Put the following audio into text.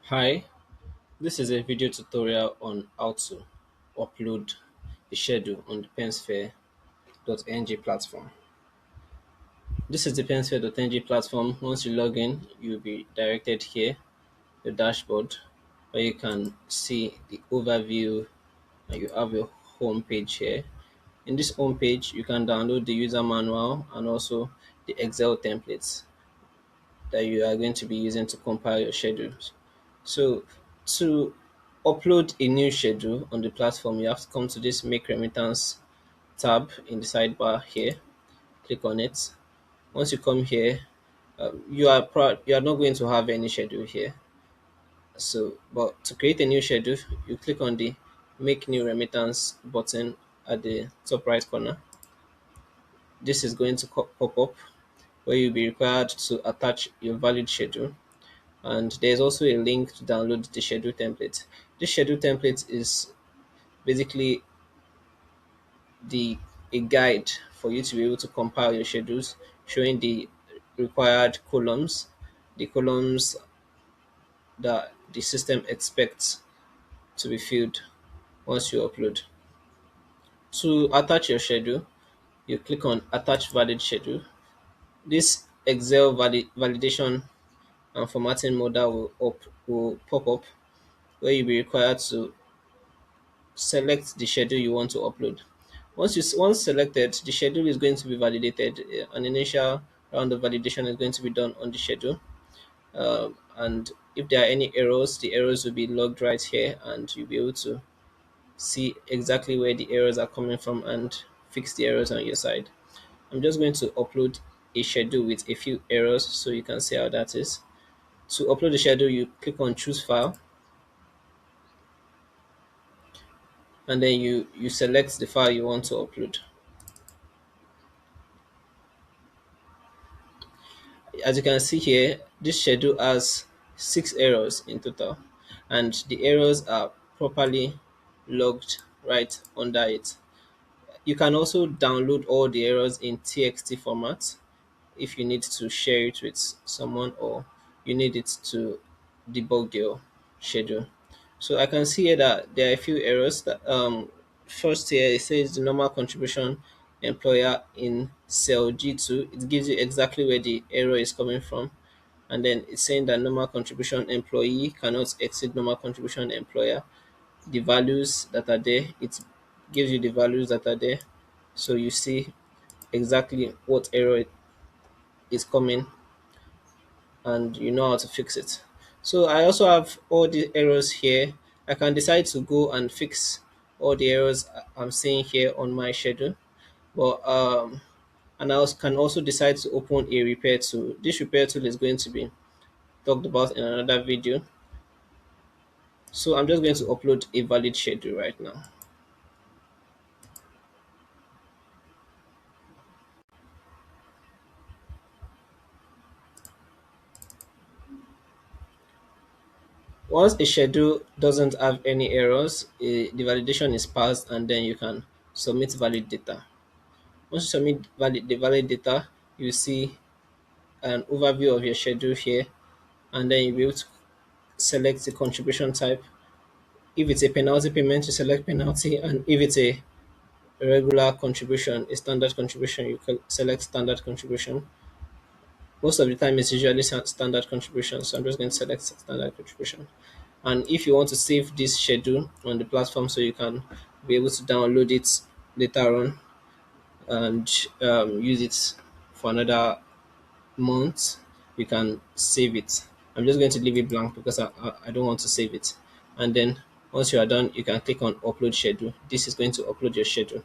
Hi, this is a video tutorial on how to upload a schedule on the PenSphere.ng platform. This is the PenSphere.ng platform. Once you log in, you'll be directed here, the dashboard, where you can see the overview and you have your home page here. In this home page, you can download the user manual and also the Excel templates that you are going to be using to compile your schedules. So to upload a new schedule on the platform, you have to come to this Make Remittance tab in the sidebar here. Click on it. Once you come here, you are not going to have any schedule here. So, but to create a new schedule, you click on the Make New Remittance button at the top right corner. This is going to pop up where you'll be required to attach your valid schedule, and there's also a link to download the schedule template. This schedule template is basically the a guide for you to be able to compile your schedules, showing the required columns, the columns that the system expects to be filled once you upload. To attach your schedule, you click on Attach Valid Schedule. This Excel validation and formatting modal will pop up where you'll be required to select the schedule you want to upload. Once selected, the schedule is going to be validated. An initial round of validation is going to be done on the schedule, and if there are any errors, the errors will be logged right here, and you'll be able to see exactly where the errors are coming from and fix the errors on your side. I'm just going to upload a schedule with a few errors so you can see how that is. To upload the schedule, you click on Choose File, and then you select the file you want to upload. As you can see here, this schedule has 6 errors in total, and the errors are properly logged right under it. You can also download all the errors in TXT format if you need to share it with someone or you need it to debug your schedule. So I can see here that there are a few errors. That first here it says the normal contribution employer in cell G2. It gives you exactly where the error is coming from, and then it's saying that normal contribution employee cannot exceed normal contribution employer. The values that are there, it gives you the values that are there, so you see exactly what error is coming and you know how to fix it. So I also have all the errors here. I can decide to go and fix all the errors I'm seeing here on my schedule. But and I also can also decide to open a repair tool. This repair tool is going to be talked about in another video. So I'm just going to upload a valid schedule right now. Once a schedule doesn't have any errors, the validation is passed, and then you can submit valid data. Once you submit the valid data, you see an overview of your schedule here, and then you'll be able to select the contribution type. If it's a penalty payment, you select penalty, and if it's a regular contribution, a standard contribution, you can select standard contribution. Most of the time, it's usually standard contribution, so I'm just going to select standard contribution. And if you want to save this schedule on the platform so you can be able to download it later on and use it for another month, you can save it. I'm just going to leave it blank because I don't want to save it. And then once you are done, you can click on upload schedule. This is going to upload your schedule.